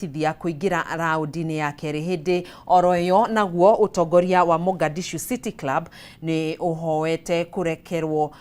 Tithia kuingira raundini ya keri hindi oroyo naguo utongoria wa Mogadishu City Club ni uhoete kurekerwo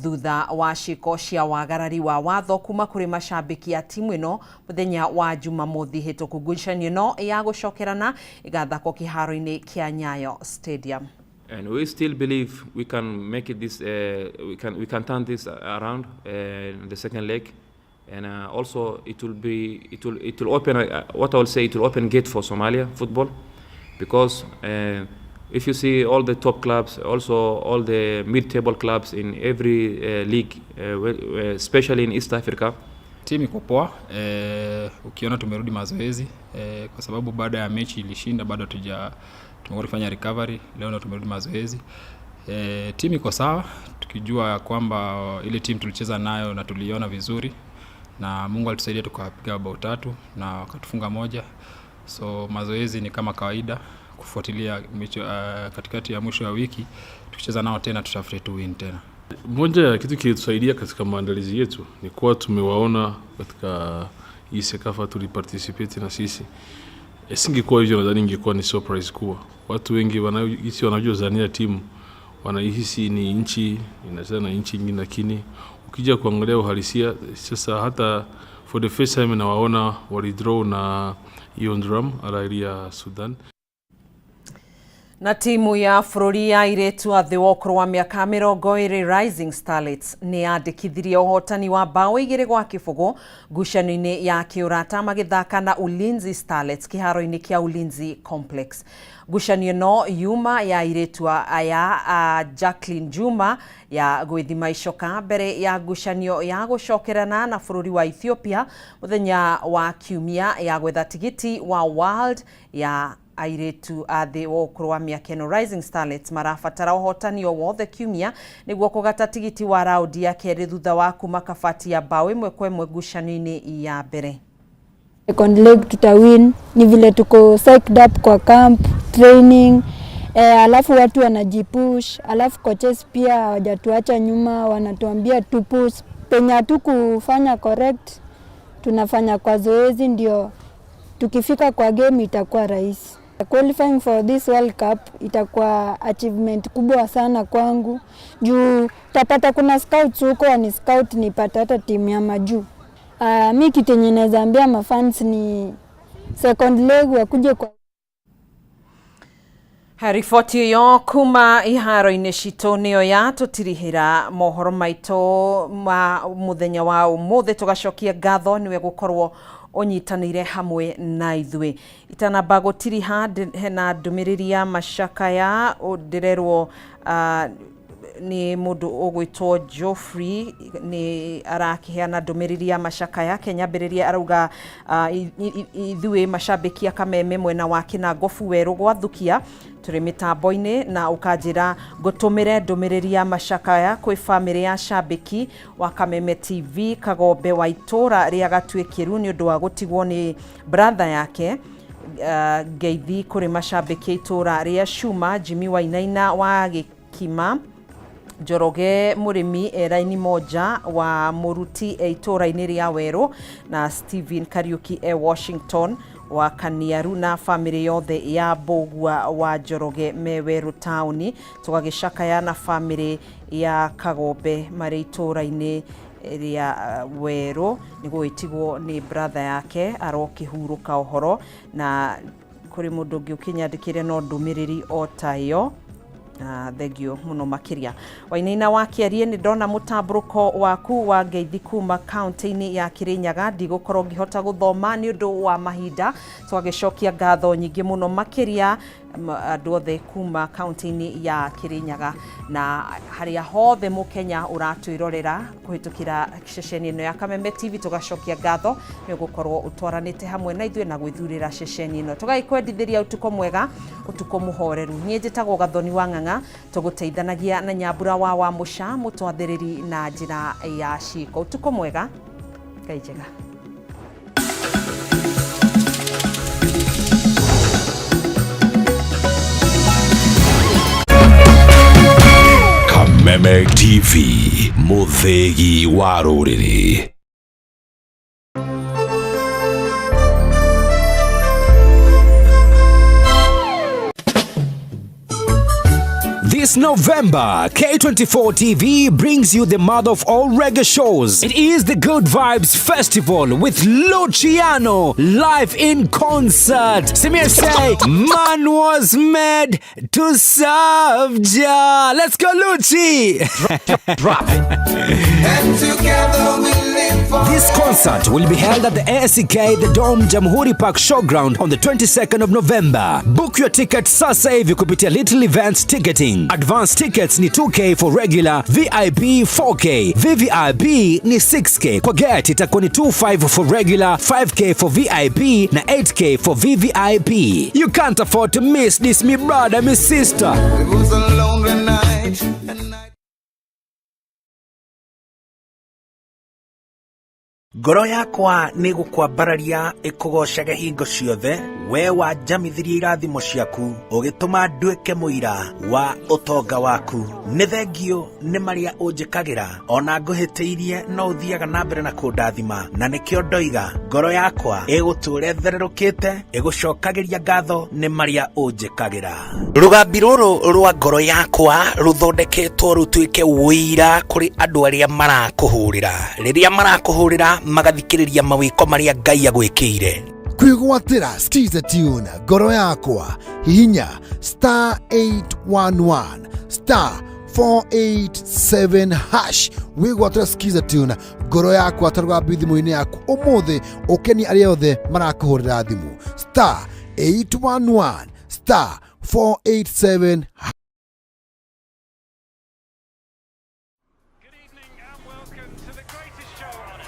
thutha wa ciiko cia wagarari wa watho kuma kuri macambiki ya timu ino muthenya wa Jumamothi hituku. Ngucanio ino ya gucokerana igathako kiharo-ini kia Nyayo Stadium. And we still believe we can make it this. We can turn this around in the second leg, and also it will open. What I will say, it will open gate for Somalia football, because if you see all the top clubs, also all the mid-table clubs in every league, especially in East Africa. Timu iko poa, ukiona tumerudi mazoezi kwa sababu baada ya mechi ilishinda bado tumefanya recovery. Leo ndo tumerudi mazoezi. Timu iko sawa, tukijua kwamba ile timu tulicheza nayo na tuliona vizuri, na Mungu alitusaidia tukapiga bao 3 na wakatufunga 1. So mazoezi ni kama kawaida, kufuatilia mechi katikati ya mwisho wa wiki tukicheza nao tena tutafute tu win tena. Moja ya kitu kilitusaidia katika maandalizi yetu ni kuwa tumewaona katika hii Sekafa tuliparticipate na sisi. Isingekuwa hivyo nadhani ingekuwa ni surprise kuwa watu wengi wanajua zania timu wanahisi ni nchi inacheza na nchi nyingine, lakini ukija kuangalia uhalisia sasa, hata for the first time nawaona walidraw na Yondram Al-Ahly ya Sudan. Na timu ya bũrũri ya airĩtu a thĩ wa ũkũrũ wa mĩaka 20 Rising Starlets nĩ yandĩkithirie ũhotani wa bao 2-0 ngucanio-inĩ ya kĩũrata magĩthaka na Ulinzi Starlets kĩharo-inĩ kĩa Ulinzi Complex. Ngucanio no yuma ya airĩtu aya Jacqueline Juma ya gwĩthima icoka mbere ya ngucanio ya gũcokerana na bũrũri wa Ethiopia mũthenya wa Kiumia ya gwetha tigiti wa World ya airĩtu a thĩ wa ũkũrũ wa mĩaka 10 Rising Starlets marabatara ũhotani o wothe Kiumia nĩguo kũgata tigiti wa raundi ya kerĩ thutha wa kuma kabati ya bao 1-1 ngucanio-inĩ ya mbere. Second leg tutawin, ni vile tuko psyched up kwa camp training, alafu watu wanajipush, alafu coaches pia hawajatuacha nyuma, wanatuambia tupush penye tukufanya correct tunafanya kwa zoezi, ndio tukifika kwa game itakuwa rahisi. Qualifying for this World Cup itakuwa achievement kubwa sana kwangu, juu tapata kuna scouts huko ni scout nipata hata timu ya majuu. Mimi kitu yenye naweza ambia mafans ni second leg wakuje kwa Harifoti yo kuma iharo-inĩ citũ nĩyo yatũtirihĩra mohoro maitũ ma mũthenya wa ũmũthĩ. Tũgacokia ngatho niwe gũkorwo ũnyitanĩire hamwe na ithuĩ. Itanamba gũtiriha hena ndũmĩrĩri ya macakaya ndĩrerwo ni mũndũ ũgwĩtwo Geoffrey ni arakiheana ndũmĩrĩri ya macakaya. Kenyambĩrĩria arauga ithuĩ macambĩki a Kameme mwena wa Kinangofu Werũ gwathukia tũrĩ mĩtambo-inĩ na ũkanjĩra ngũtũmĩre ndũmĩrĩri ya macakaya kwĩ bamĩrĩ ya cambĩki wa Kameme TV Kagombe wa itũra rĩa Gatuĩkĩru nĩ ũndũ wa gũtigwo nĩ brother yake ngeithi kũrĩ macambĩki a itũra rĩa Cuma Jimmy Wainaina wa Gĩkima, Njoroge Mũrĩmi Raini Moja wa Mũruti itũra-inĩ rĩa Werũ na Steven Kariuki Washington wa Kaniaru na family yothe ya Mbũgua wa Njoroge me Werũ taũni. Tũgagĩcakaya na family ya Kagombe marĩ itũra-inĩ rĩa Werũ nĩ gwĩtigwo nĩ brother yake arokĩhurũka ũhoro, na kũrĩ mũndũ ũngĩ ũkĩnyandĩkĩre no ndũmĩrĩri o ta ĩyo. Thegio muno makiria. Wainaina wa Kĩarie nĩ ndona mũtambũrũko waku wa ngeithi kuma kaunti-inĩ ya Kirinyaga, ndigũkorwo ngĩhota gũthoma nĩ ũndũ wa mahinda. Twagĩcokia ngatho nyingĩ muno makiria andũ othe kuma kaunti-inĩ ya Kirinyaga na harĩa hothe mũkenya ũratwĩrorera kũhĩtũkĩra ceceni ĩno ya Kameme TV. Tũgacokia ngatho nĩ gũkorwo ũtwaranĩte hamwe na ithuĩ na gwĩthurĩra ceceni ĩno. Tũgagĩkwendithĩria ũtukũ mwega, ũtukũ mũhoreru. Niĩ njĩtagwo Gathoni wa Ng'ang'a, tũgũteithanagia na Nyambura wa Mũca mũtwathĩrĩri na njĩra ya ciĩko. Ũtukũ mwega, Ngai njega. Kameme TV, mũthĩgi wa rũrĩrĩ. This November, K24 TV brings you the mother of all reggae shows. It is the Good Vibes Festival with Luciano live in concert. Simir say, man was made to serve Jah. Let's go, Luci! Drop. And together we live for. This concert will be held at the ASK The Dome Jamhuri Park Showground on the 22nd of November. Book your ticket sasa hivi kupitia Little Events Ticketing. Advance tickets ni 2K for regular, VIP 4K, VVIP ni 6K. Kwa gate itakuwa ni 25 for regular, 5K for VIP na 8K for VVIP. You can't afford to miss this, me brother, me sister. It was a lonely night. Ngoro yakwa nĩ gũkwambararia ĩkũgocage hingo ciothe, we wanjamithirie irathimo ciaku ũgĩtũma nduĩke mũira wa ũtonga waku. Nĩ thengio nĩ marĩa ũnjĩkagĩra, ona ngũhĩtĩirie no ũthiaga na mbere na kũndathima, na nĩkĩo ndoiga ngoro yakwa ĩgũtũũre thererũkĩte ĩgũcokagĩria ngatho nĩ marĩa ũnjĩkagĩra. Rũgambi rũrũ rwa ngoro yakwa rũthondeketwo rũtuĩke ũira kũrĩ andũ arĩa marakũhũrĩra. Rĩrĩa marakũhũrĩra magathikĩrĩria mawĩko marĩa Ngai agwĩkĩire. Kwĩgwatĩra Skiza Tune ngoro yakwa hihinya *811 *487# wĩgwatĩra Skiza Tune ngoro yakwa tarũgambi thimũ-inĩ yaku ũmũthĩ ũkeni arĩa othe marakũhũrĩra thimũ *811 *487#.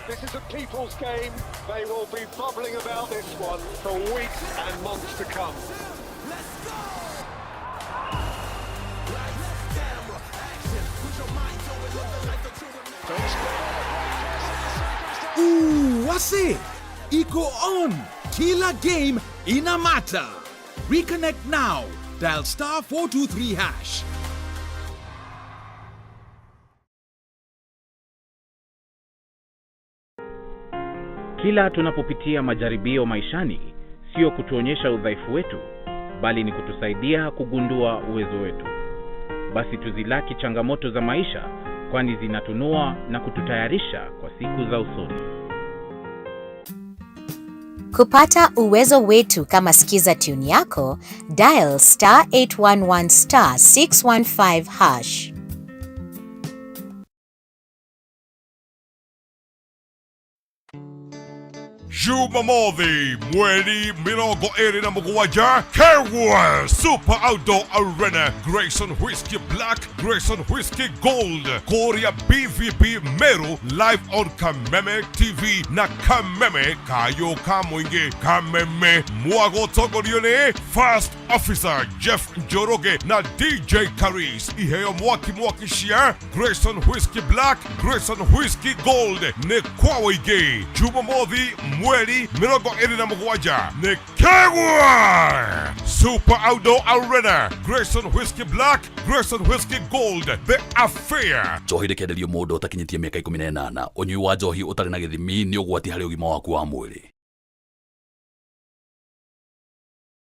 This is a people's game. They will be bubbling about this one for weeks and months to come. Let's go! Wase, iko on. Kila game inamata. Reconnect now. Dial *423#. Kila tunapopitia majaribio maishani, sio kutuonyesha udhaifu wetu, bali ni kutusaidia kugundua uwezo wetu. Basi tuzilaki changamoto za maisha, kwani zinatunua na kututayarisha kwa siku za usoni. Kupata uwezo wetu kama Skiza Tune yako, dial *811 *615#. Jumamothi, mweri mirongo iri na mugwanja, Kerwa Super Outdoor Arena, Grayson Whiskey Black, Grayson Whiskey Gold, Korea BVB Meru, live on Kameme TV na Kameme Kayo Kamwingi, Kameme Mwago Togorione, First Officer Jeff Njoroge na DJ Karis, Iheo Mwaki Share, Grayson Whiskey Black, Grayson Whiskey Gold, ne Kwawige, Jumamothi, mweri mirongo iri na mugwanja ni Kerwa Super Outdoor Arena, Grayson Whiskey Black, Grayson Whiskey Gold, The Affair. Njohi rekenderio mundu utakinyitie miaka 18. Unyui wa njohi utari na githimi ni ugwati hari ugima waku wa mwiri.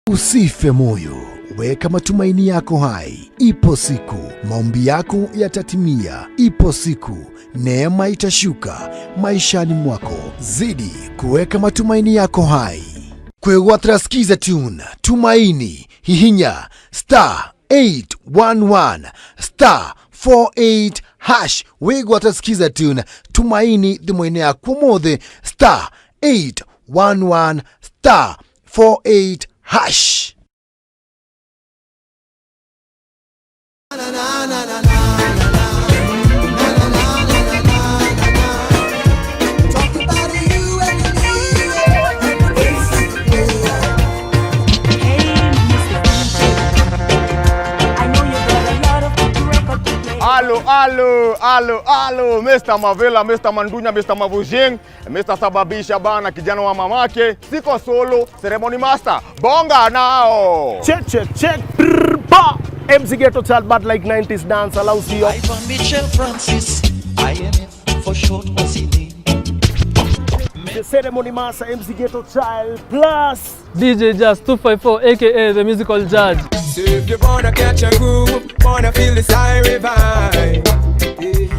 Usife moyo, weka matumaini yako hai. Ipo siku maombi yako yatatimia. Ipo siku neema itashuka maishani mwako. Zidi kuweka matumaini yako hai. Kwĩgwatĩra Skiza Tune tumaini hihinya *811 *48# wĩgwatĩra Skiza Tune tumaini thimũ-inĩ yaku ũmũthĩ *811 *48#. Alo, Mr. Mavela, Mr. Mandunya, Mr. Mavujing, Mr. Sababisha bana kijana wa mamake, siko solo, ceremony master, bonga nao. Check, ba, MC Ghetto Child, but like 90s dance, allows you. Ivan Mitchell Francis, INF for short OCD. The ceremony master, MC Ghetto Child, plus DJ Jazz 254, aka the musical judge. So if you wanna catch a groove, wanna feel the siren vibe.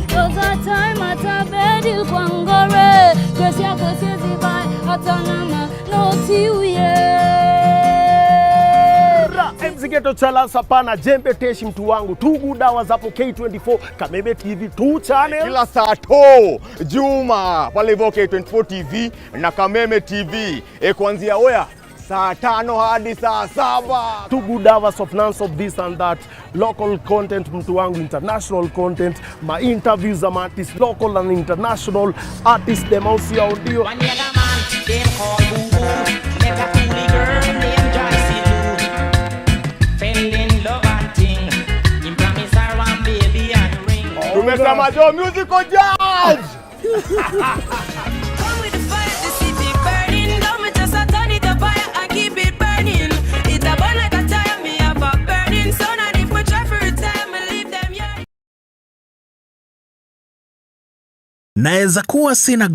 Those are time at a bed il kwangore. Kwesi ya kwesi zibai atanama no tiuye. Mzigeto chala sapana jembe teshi mtu wangu. Tugu dawa zapo K24 Kameme TV 2 channel. Kila saa to Juma pale hivyo K24 TV na Kameme TV. Kuanzia oya saa 5 hadi saa 7. Two good hours of none of this and that. Local content mtu wangu, international content, my interviews am artists, local and international artists, them also audio. Tumesema jo musical judge. Naeza kuwa sina